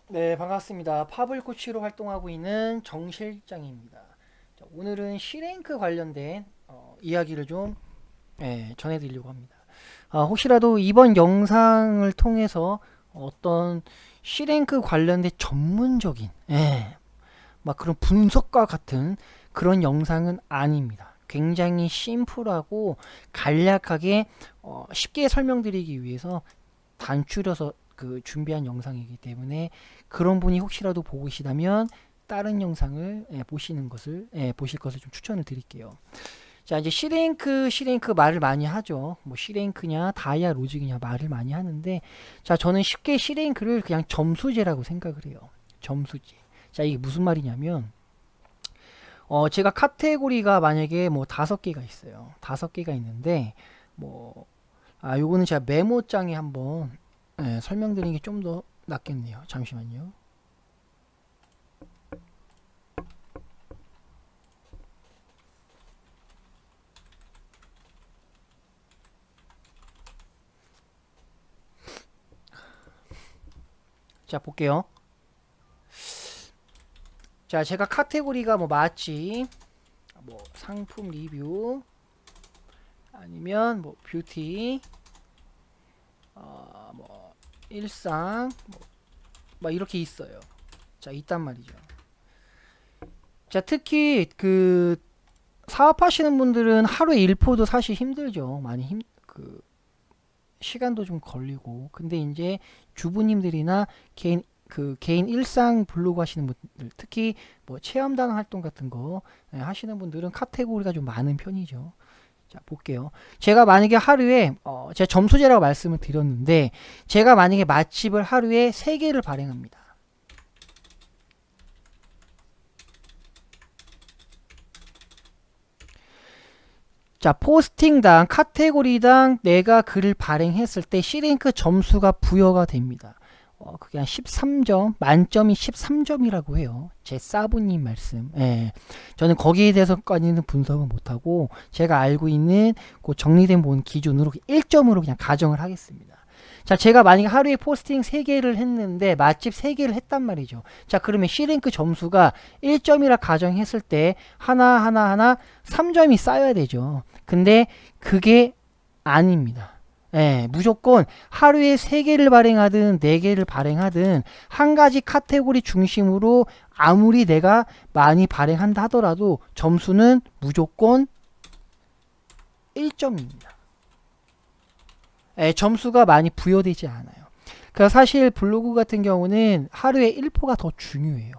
네, 반갑습니다. 파블 코치로 활동하고 있는 정 실장입니다. 자, 오늘은 C랭크 관련된 이야기를 좀 전해드리려고 합니다. 혹시라도 이번 영상을 통해서 어떤 C랭크 관련된 전문적인 막 그런 분석과 같은 그런 영상은 아닙니다. 굉장히 심플하고 간략하게 쉽게 설명드리기 위해서 단추려서 준비한 영상이기 때문에 그런 분이 혹시라도 보고 계시다면 다른 영상을 보실 것을 좀 추천을 드릴게요. 자, 이제 C랭크 말을 많이 하죠. 뭐 C랭크냐 다이아 로직이냐 말을 많이 하는데, 자, 저는 쉽게 C랭크를 그냥 점수제라고 생각을 해요. 점수제. 자, 이게 무슨 말이냐면 제가 카테고리가 만약에 뭐 5개가 있어요. 5개가 있는데 뭐 요거는 제가 메모장에 한번 설명드리는 게 좀 더 낫겠네요. 잠시만요. 자, 볼게요. 자, 제가 카테고리가 뭐 맛집, 뭐 상품 리뷰, 아니면 뭐 뷰티, 뭐 일상, 뭐 이렇게 있어요. 자, 있단 말이죠. 자, 특히 사업하시는 분들은 하루에 일포도 사실 힘들죠. 많이 시간도 좀 걸리고. 근데 이제 주부님들이나 개인 일상 블로그 하시는 분들, 특히 뭐 체험단 활동 같은 거 하시는 분들은 카테고리가 좀 많은 편이죠. 자, 볼게요. 제가 만약에 하루에 제가 점수제라고 말씀을 드렸는데, 제가 만약에 맛집을 하루에 3개를 발행합니다. 자, 포스팅당 카테고리당 내가 글을 발행했을 때 C랭크 점수가 부여가 됩니다. 그게 한 13점, 만점이 13점이라고 해요. 제 사부님 말씀. 저는 거기에 대해서까지는 분석을 못하고, 제가 알고 있는 그 정리된 본 기준으로 1점으로 그냥 가정을 하겠습니다. 자, 제가 만약에 하루에 포스팅 3개를 했는데, 맛집 3개를 했단 말이죠. 자, 그러면 C랭크 점수가 1점이라 가정했을 때, 하나 3점이 쌓여야 되죠. 근데 그게 아닙니다. 무조건 하루에 3개를 발행하든 4개를 발행하든 한 가지 카테고리 중심으로 아무리 내가 많이 발행한다 하더라도 점수는 무조건 1점입니다. 점수가 많이 부여되지 않아요. 그래서 사실 블로그 같은 경우는 하루에 1포가 더 중요해요.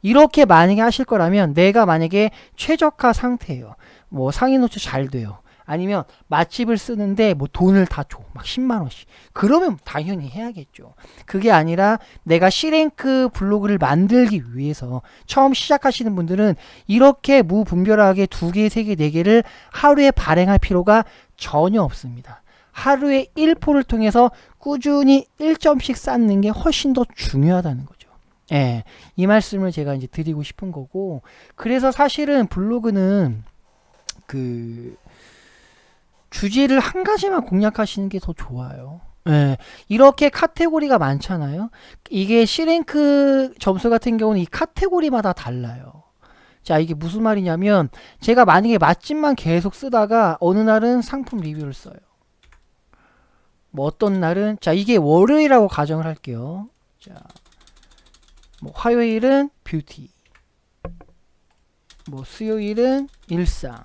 이렇게 만약에 하실 거라면 내가 만약에 최적화 상태예요. 뭐 상위 노출 잘 돼요. 아니면 맛집을 쓰는데 뭐 돈을 다 줘. 막 10만 원씩. 그러면 당연히 해야겠죠. 그게 아니라 내가 C랭크 블로그를 만들기 위해서 처음 시작하시는 분들은 이렇게 무분별하게 2개, 3개, 4개를 하루에 발행할 필요가 전혀 없습니다. 하루에 1포를 통해서 꾸준히 1점씩 쌓는 게 훨씬 더 중요하다는 거죠. 이 말씀을 제가 이제 드리고 싶은 거고, 그래서 사실은 블로그는 주제를 한 가지만 공략하시는 게 더 좋아요. 이렇게 카테고리가 많잖아요. 이게 C랭크 점수 같은 경우는 이 카테고리마다 달라요. 자, 이게 무슨 말이냐면, 제가 만약에 맛집만 계속 쓰다가 어느 날은 상품 리뷰를 써요. 뭐 어떤 날은, 자, 이게 월요일이라고 가정을 할게요. 자, 뭐 화요일은 뷰티, 뭐 수요일은 일상.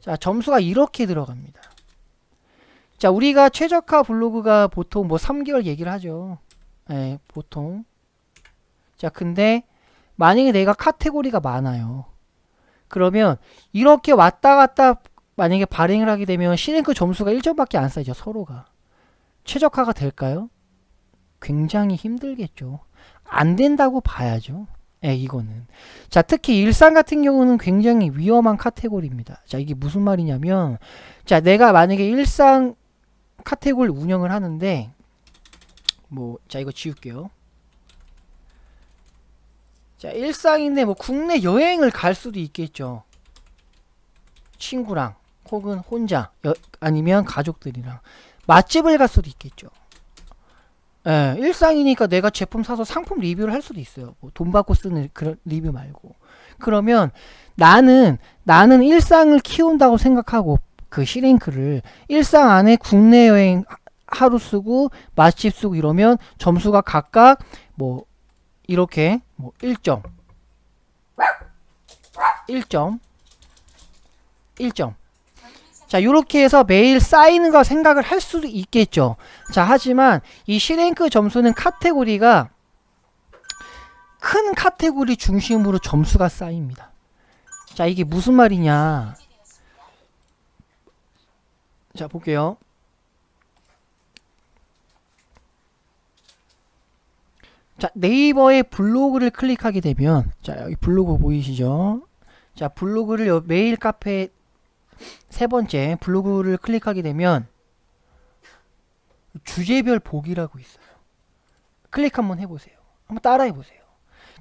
자, 점수가 이렇게 들어갑니다. 자, 우리가 최적화 블로그가 보통 뭐 3개월 얘기를 하죠. 보통. 자, 근데 만약에 내가 카테고리가 많아요. 그러면 이렇게 왔다 갔다 만약에 발행을 하게 되면 C랭크 점수가 1점밖에 안 쌓이죠. 서로가. 최적화가 될까요? 굉장히 힘들겠죠. 안 된다고 봐야죠. 이거는. 자, 특히 일상 같은 경우는 굉장히 위험한 카테고리입니다. 자, 이게 무슨 말이냐면, 자, 내가 만약에 일상 카테고리를 운영을 하는데, 자, 이거 지울게요. 자, 일상인데 뭐 국내 여행을 갈 수도 있겠죠. 친구랑 혹은 혼자 아니면 가족들이랑 맛집을 갈 수도 있겠죠. 예, 일상이니까 내가 제품 사서 상품 리뷰를 할 수도 있어요. 뭐 돈 받고 쓰는 그런 리뷰 말고. 그러면 나는 일상을 키운다고 생각하고 그 C랭크를 일상 안에 국내 여행 하루 쓰고 맛집 쓰고 이러면 점수가 각각 뭐 이렇게 뭐 1점 1점 1점 자 요렇게 해서 매일 쌓이는 거 생각을 할 수도 있겠죠. 자 하지만 이 C랭크 점수는 카테고리가 큰 카테고리 중심으로 점수가 쌓입니다. 자 이게 무슨 말이냐, 자 볼게요. 자 네이버의 블로그를 클릭하게 되면 자 여기 블로그 보이시죠? 자 블로그를 메일 카페 세 번째 블로그를 클릭하게 되면 주제별 보기라고 있어요. 클릭 한번 해보세요. 한번 따라해 보세요.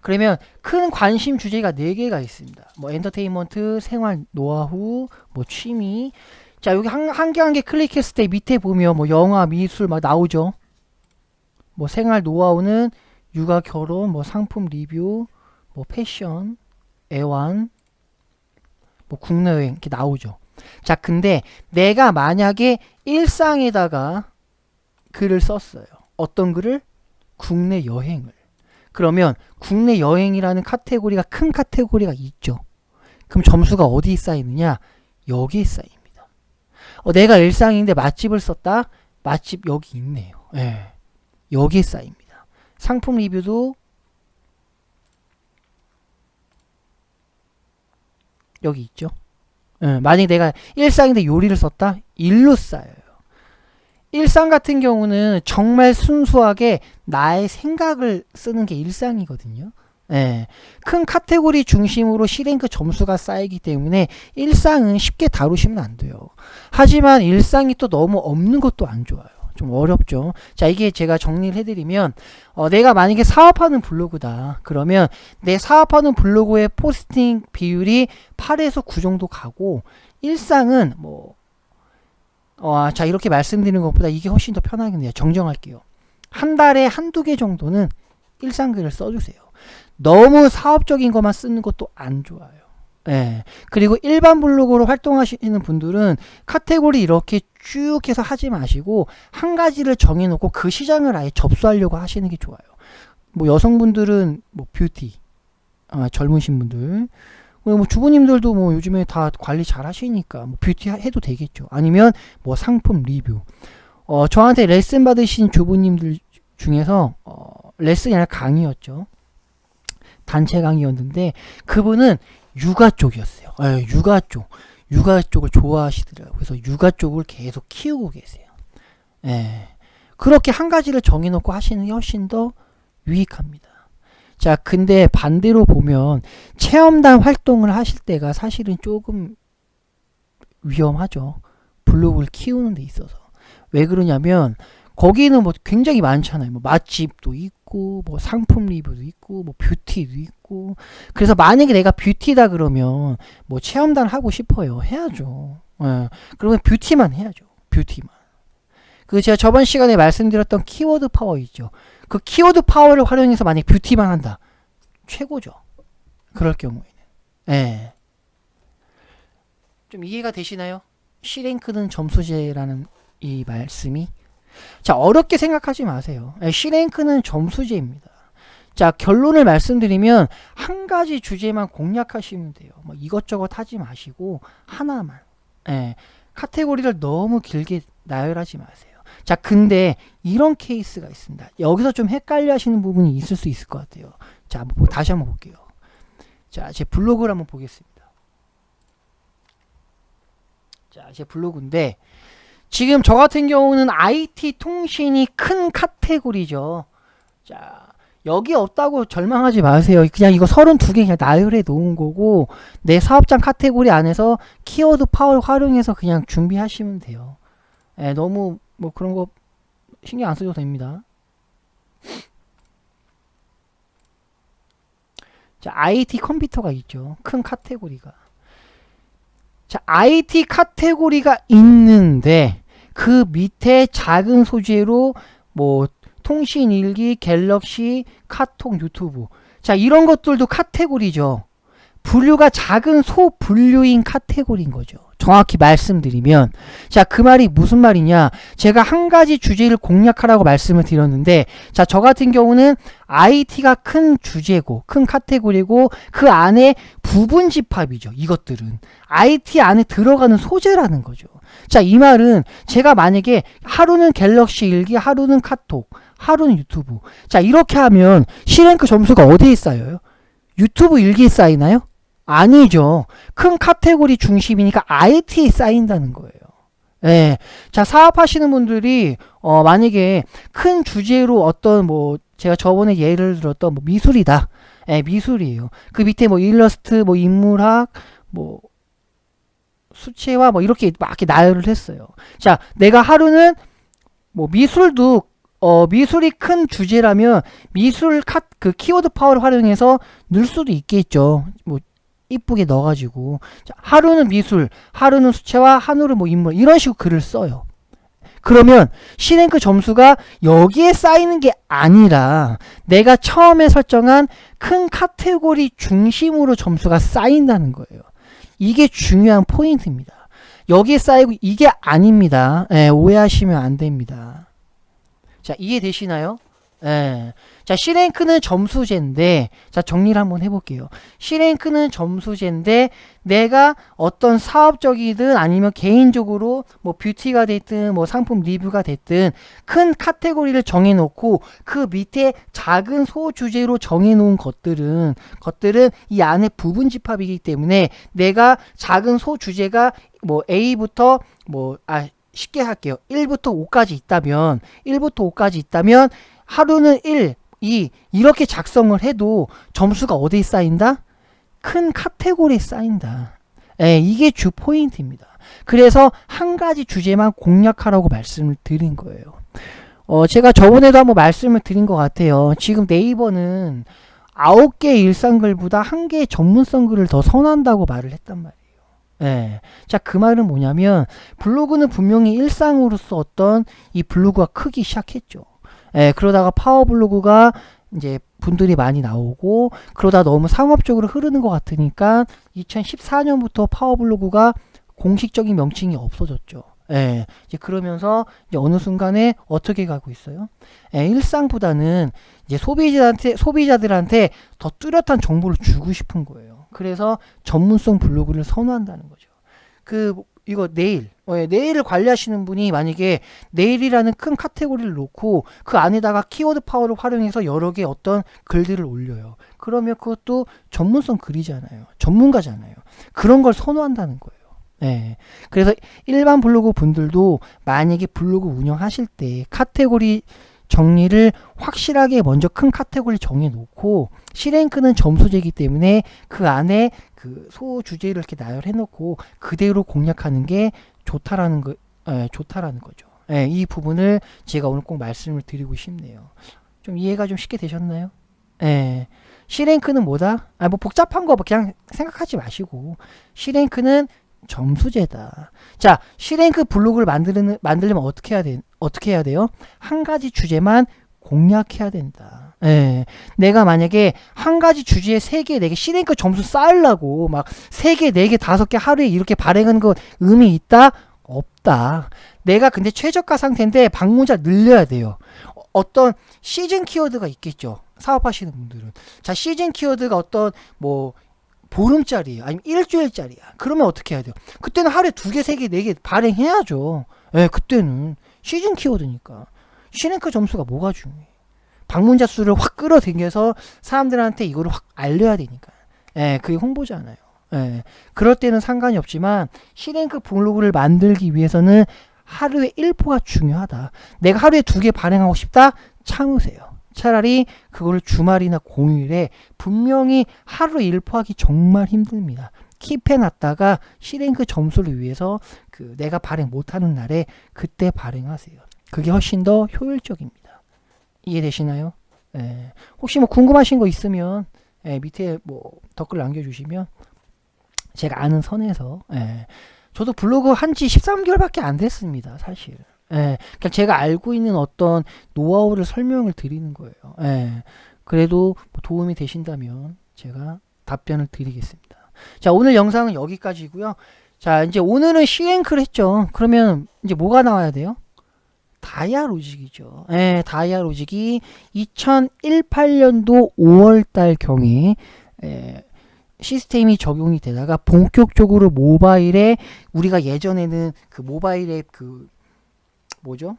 그러면 큰 관심 주제가 4개가 있습니다. 뭐 엔터테인먼트, 생활 노하우, 뭐 취미. 자 여기 한 개 클릭했을 때 밑에 보면 뭐 영화, 미술 막 나오죠. 뭐 생활 노하우는 육아, 결혼, 뭐 상품 리뷰, 뭐 패션, 애완, 뭐 국내 여행 이렇게 나오죠. 자 근데 내가 만약에 일상에다가 글을 썼어요. 어떤 글을? 국내 여행을. 그러면 국내 여행이라는 카테고리가 큰 카테고리가 있죠. 그럼 점수가 어디 쌓이느냐? 여기에 쌓입니다. 내가 일상인데 맛집을 썼다? 맛집 여기 있네요. 예. 여기에 쌓입니다. 상품 리뷰도 여기 있죠. 예. 만약에 내가 일상인데 요리를 썼다? 일로 쌓여요. 일상 같은 경우는 정말 순수하게 나의 생각을 쓰는 게 일상이거든요. 예. 큰 카테고리 중심으로 C랭크 점수가 쌓이기 때문에 일상은 쉽게 다루시면 안 돼요. 하지만 일상이 또 너무 없는 것도 안 좋아요. 좀 어렵죠. 자 이게 제가 정리를 해드리면 내가 만약에 사업하는 블로그다. 그러면 내 사업하는 블로그의 포스팅 비율이 8에서 9 정도 가고 일상은 뭐 자 이렇게 말씀드리는 것보다 이게 훨씬 더 편하겠네요. 정정할게요. 한 달에 한두 개 정도는 일상글을 써주세요. 너무 사업적인 것만 쓰는 것도 안 좋아요. 예. 그리고 일반 블로그로 활동하시는 분들은 카테고리 이렇게 쭉 해서 하지 마시고 한 가지를 정해놓고 그 시장을 아예 접수하려고 하시는 게 좋아요. 뭐 여성분들은 뭐 뷰티, 젊으신 분들, 뭐 주부님들도 뭐 요즘에 다 관리 잘 하시니까 뭐 뷰티 해도 되겠죠. 아니면 뭐 상품 리뷰. 저한테 레슨 받으신 주부님들 중에서 레슨이 아니라 강의였죠. 단체 강의였는데 그분은 육아 쪽이었어요. 육아 쪽을 좋아하시더라고요. 그래서 육아 쪽을 계속 키우고 계세요. 예. 그렇게 한 가지를 정해놓고 하시는 게 훨씬 더 유익합니다. 자, 근데 반대로 보면 체험단 활동을 하실 때가 사실은 조금 위험하죠. 블로그를 키우는 데 있어서. 왜 그러냐면 거기는 뭐 굉장히 많잖아요. 뭐 맛집도 있고 뭐 상품 리뷰도 있고 뭐 뷰티도 있고. 그래서 만약에 내가 뷰티다 그러면 뭐 체험단 하고 싶어요. 해야죠. 예. 그러면 뷰티만 해야죠. 뷰티만. 그 제가 저번 시간에 말씀드렸던 키워드 파워 있죠. 그 키워드 파워를 활용해서 만약 뷰티만 한다. 최고죠. 그럴 경우에는. 예. 좀 이해가 되시나요? C랭크는 점수제라는 이 말씀이. 자, 어렵게 생각하지 마세요. C랭크는 점수제입니다. 자, 결론을 말씀드리면 한 가지 주제만 공략하시면 돼요. 뭐 이것저것 하지 마시고 하나만. 예. 카테고리를 너무 길게 나열하지 마세요. 자, 근데 이런 케이스가 있습니다. 여기서 좀 헷갈려 하시는 부분이 있을 수 있을 것 같아요. 자, 다시 한번 볼게요. 자, 제 블로그를 한번 보겠습니다. 자, 제 블로그인데 지금 저 같은 경우는 IT 통신이 큰 카테고리죠. 자, 여기 없다고 절망하지 마세요. 그냥 이거 32개 그냥 나열해 놓은 거고 내 사업장 카테고리 안에서 키워드 파워를 활용해서 그냥 준비하시면 돼요. 예, 너무 뭐 그런 거 신경 안 써도 됩니다. 자, IT 컴퓨터가 있죠. 큰 카테고리가. 자, IT 카테고리가 있는데 그 밑에 작은 소재로 뭐 통신일기, 갤럭시, 카톡, 유튜브. 자, 이런 것들도 카테고리죠. 분류가 작은 소분류인 카테고리인 거죠. 정확히 말씀드리면, 자, 그 말이 무슨 말이냐? 제가 한 가지 주제를 공략하라고 말씀을 드렸는데, 자, 저 같은 경우는 IT가 큰 주제고, 큰 카테고리고, 그 안에 부분 집합이죠. 이것들은 IT 안에 들어가는 소재라는 거죠. 자, 이 말은 제가 만약에 하루는 갤럭시 일기, 하루는 카톡, 하루는 유튜브. 자, 이렇게 하면 C랭크 점수가 어디에 쌓여요? 유튜브 일기에 쌓이나요? 아니죠. 큰 카테고리 중심이니까 IT에 쌓인다는 거예요. 예. 자, 사업하시는 분들이, 만약에 큰 주제로 어떤 제가 저번에 예를 들었던 미술이다. 예, 미술이에요. 그 밑에 일러스트, 인물학, 수채화, 이렇게 막 이렇게 나열을 했어요. 자, 내가 하루는, 미술도, 미술이 큰 주제라면, 그 키워드 파워를 활용해서 넣을 수도 있겠죠. 이쁘게 넣어가지고. 자, 하루는 미술, 하루는 수채화, 하루는 인물, 이런 식으로 글을 써요. 그러면 C랭크 점수가 여기에 쌓이는 게 아니라 내가 처음에 설정한 큰 카테고리 중심으로 점수가 쌓인다는 거예요. 이게 중요한 포인트입니다. 여기에 쌓이고 이게 아닙니다. 예, 오해하시면 안 됩니다. 자, 이해되시나요? 예. 자, C랭크는 점수제인데, 자, 정리를 한번 해볼게요. C랭크는 점수제인데, 내가 어떤 사업적이든 아니면 개인적으로 뷰티가 됐든 상품 리뷰가 됐든 큰 카테고리를 정해놓고 그 밑에 작은 소주제로 정해놓은 것들은 이 안에 부분 집합이기 때문에 내가 작은 소주제가 A부터 쉽게 할게요. 1부터 5까지 있다면 하루는 1, 2 이렇게 작성을 해도 점수가 어디에 쌓인다? 큰 카테고리에 쌓인다. 예, 이게 주 포인트입니다. 그래서 한 가지 주제만 공략하라고 말씀을 드린 거예요. 제가 저번에도 한번 말씀을 드린 것 같아요. 지금 네이버는 9개의 일상글보다 1개의 전문성 글을 더 선호한다고 말을 했단 말이에요. 예. 자, 그 말은 뭐냐면 블로그는 분명히 일상으로서 어떤 이 블로그가 크기 시작했죠. 예, 그러다가 파워블로그가 이제 분들이 많이 나오고 그러다 너무 상업적으로 흐르는 것 같으니까 2014년부터 파워블로그가 공식적인 명칭이 없어졌죠. 예, 이제 그러면서 이제 어느 순간에 어떻게 가고 있어요? 예, 일상보다는 이제 소비자들한테 더 뚜렷한 정보를 주고 싶은 거예요. 그래서 전문성 블로그를 선호한다는 거죠. 이거 네일을 관리하시는 분이 만약에 네일이라는 큰 카테고리를 놓고 그 안에다가 키워드 파워를 활용해서 여러 개 어떤 글들을 올려요. 그러면 그것도 전문성 글이잖아요. 전문가잖아요. 그런 걸 선호한다는 거예요. 네. 그래서 일반 블로그 분들도 만약에 블로그 운영하실 때 카테고리 정리를 확실하게 먼저 큰 카테고리 정해놓고 C랭크는 점수제이기 때문에 그 안에 그 소주제를 이렇게 나열해놓고 그대로 공략하는 게 좋다라는 거죠. 예, 이 부분을 제가 오늘 꼭 말씀을 드리고 싶네요. 좀 이해가 좀 쉽게 되셨나요? 예. C랭크는 뭐다? 복잡한 거 그냥 생각하지 마시고 C랭크는 점수제다. 자, C랭크 블로그를 만들려면 어떻게 해야 돼요? 한 가지 주제만 공략해야 된다. 예. 내가 만약에 한 가지 주제에 3개, 4개 C랭크 점수 쌓으려고 막 3개, 4개, 5개 하루에 이렇게 발행하는 거 의미 있다? 없다. 내가 근데 최저가 상태인데 방문자 늘려야 돼요. 어떤 시즌 키워드가 있겠죠. 사업하시는 분들은. 자, 시즌 키워드가 어떤 보름짜리야 아니면 일주일짜리야. 그러면 어떻게 해야 돼요? 그때는 하루에 2개, 3개, 4개 발행해야죠. 예, 그때는 시즌 키워드니까. C랭크 점수가 뭐가 중요해? 방문자 수를 확 끌어당겨서 사람들한테 이거를 확 알려야 되니까. 예, 그게 홍보잖아요. 예, 그럴 때는 상관이 없지만 C랭크 블로그를 만들기 위해서는 하루에 1포가 중요하다. 내가 하루에 2개 발행하고 싶다? 참으세요. 차라리 그거를 주말이나 공휴일에 분명히 하루 1포하기 정말 힘듭니다. 킵해놨다가 C랭크 점수를 위해서 내가 발행 못하는 날에 그때 발행하세요. 그게 훨씬 더 효율적입니다. 이해되시나요? 예. 혹시 궁금하신 거 있으면 밑에 댓글 남겨주시면 제가 아는 선에서 저도 블로그 한지 13개월밖에 안 됐습니다. 사실. 예, 그러니까 제가 알고 있는 어떤 노하우를 설명을 드리는 거예요. 예, 그래도 뭐 도움이 되신다면 제가 답변을 드리겠습니다. 자, 오늘 영상은 여기까지고요. 자, 이제 오늘은 C랭크를 했죠. 그러면 이제 뭐가 나와야 돼요? 다이아 로직이죠. 예, 다이아 로직이 2018년도 5월달 경에 시스템이 적용이 되다가 본격적으로 모바일에 우리가 예전에는 그 모바일 앱 그 뭐죠?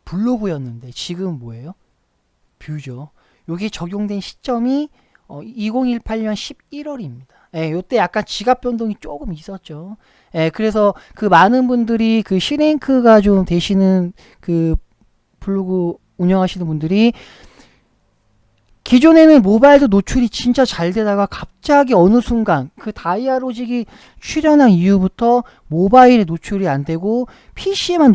블로그였는데 지금 뭐예요? 뷰죠. 요게 적용된 시점이 2018년 11월입니다. 예, 요때 약간 지갑 변동이 조금 있었죠. 예, 그래서 그 많은 분들이 그 C랭크가 좀 되시는 그 블로그 운영하시는 분들이 기존에는 모바일도 노출이 진짜 잘 되다가 갑자기 어느 순간 그 다이아 로직이 출연한 이후부터 모바일에 노출이 안 되고 PC에만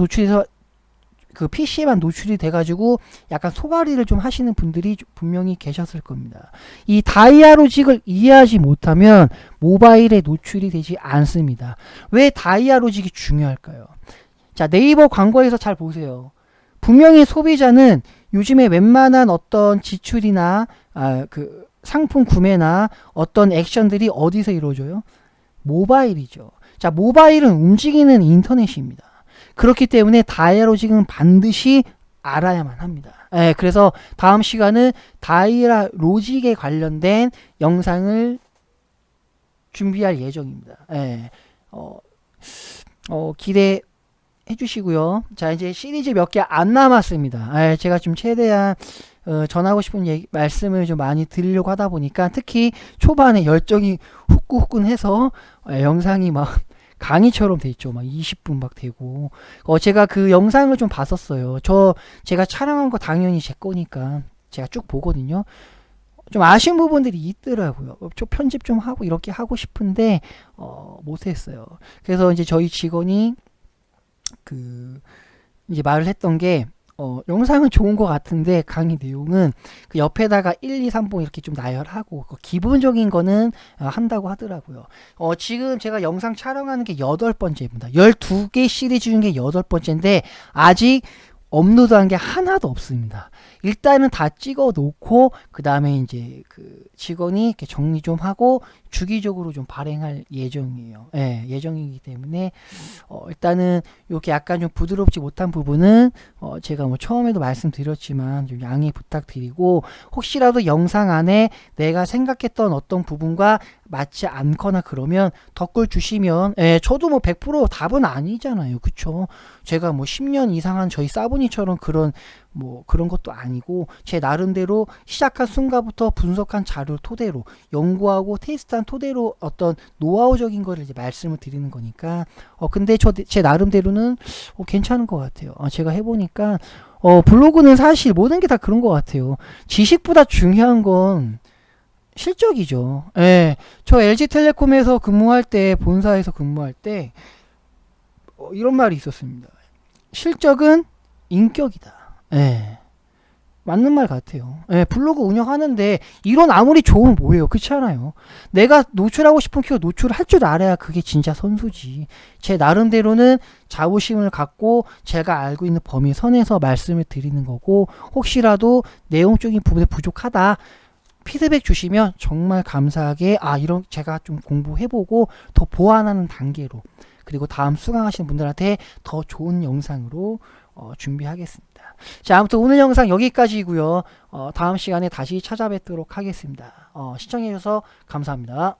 노출이 돼가지고 약간 소가리를 좀 하시는 분들이 분명히 계셨을 겁니다. 이 다이아 로직을 이해하지 못하면 모바일에 노출이 되지 않습니다. 왜 다이아 로직이 중요할까요? 자, 네이버 광고에서 잘 보세요. 분명히 소비자는 요즘에 웬만한 어떤 지출이나 그 상품 구매나 어떤 액션들이 어디서 이루어져요? 모바일이죠. 자, 모바일은 움직이는 인터넷입니다. 그렇기 때문에 다이아 로직은 반드시 알아야만 합니다. 예, 그래서 다음 시간은 다이아 로직에 관련된 영상을 준비할 예정입니다. 예, 기대해 주시고요. 자, 이제 시리즈 몇 개 안 남았습니다. 예, 제가 좀 최대한 전하고 싶은 말씀을 좀 많이 드리려고 하다 보니까 특히 초반에 열정이 후끈후끈해서 영상이 막 강의처럼 돼 있죠. 막 20분 막 되고. 제가 그 영상을 좀 봤었어요. 제가 촬영한 거 당연히 제 거니까 제가 쭉 보거든요. 좀 아쉬운 부분들이 있더라고요. 좀 편집 좀 하고 이렇게 하고 싶은데 못했어요. 그래서 이제 저희 직원이 이제 말을 했던 게 영상은 좋은 것 같은데 강의 내용은 그 옆에다가 1, 2, 3번 이렇게 좀 나열하고 기본적인 거는 한다고 하더라고요. 지금 제가 영상 촬영하는 게 8번째입니다. 12개 시리즈 중에 8번째인데 아직 업로드한 게 하나도 없습니다. 일단은 다 찍어 놓고 그 다음에 이제 그 직원이 이렇게 정리 좀 하고 주기적으로 좀 발행할 예정이에요. 예, 예정이기 때문에 일단은 이렇게 약간 좀 부드럽지 못한 부분은 제가 뭐 처음에도 말씀드렸지만 좀 양해 부탁드리고 혹시라도 영상 안에 내가 생각했던 어떤 부분과 맞지 않거나 그러면 댓글 주시면 저도 뭐 100% 답은 아니잖아요. 그쵸? 제가 뭐 10년 이상한 저희 사부니처럼 그런 것도 아니고 제 나름대로 시작한 순간부터 분석한 자료를 토대로 연구하고 테스트한 토대로 어떤 노하우적인 거를 이제 말씀을 드리는 거니까 근데 제 나름대로는 괜찮은 것 같아요. 제가 해보니까 블로그는 사실 모든 게 다 그런 것 같아요. 지식보다 중요한 건 실적이죠. 예, 저 LG텔레콤에서 근무할 때 본사에서 근무할 때 이런 말이 있었습니다. 실적은 인격이다. 예, 맞는 말 같아요. 예, 블로그 운영하는데 이론 아무리 좋으면 뭐예요? 그렇지 않아요? 내가 노출하고 싶은 키워드 노출을 할 줄 알아야 그게 진짜 선수지. 제 나름대로는 자부심을 갖고 제가 알고 있는 범위 선에서 말씀을 드리는 거고 혹시라도 내용적인 부분에 부족하다 피드백 주시면 정말 감사하게 이런 제가 좀 공부해보고 더 보완하는 단계로 그리고 다음 수강하시는 분들한테 더 좋은 영상으로 준비하겠습니다. 자, 아무튼 오늘 영상 여기까지고요. 다음 시간에 다시 찾아뵙도록 하겠습니다. 시청해주셔서 감사합니다.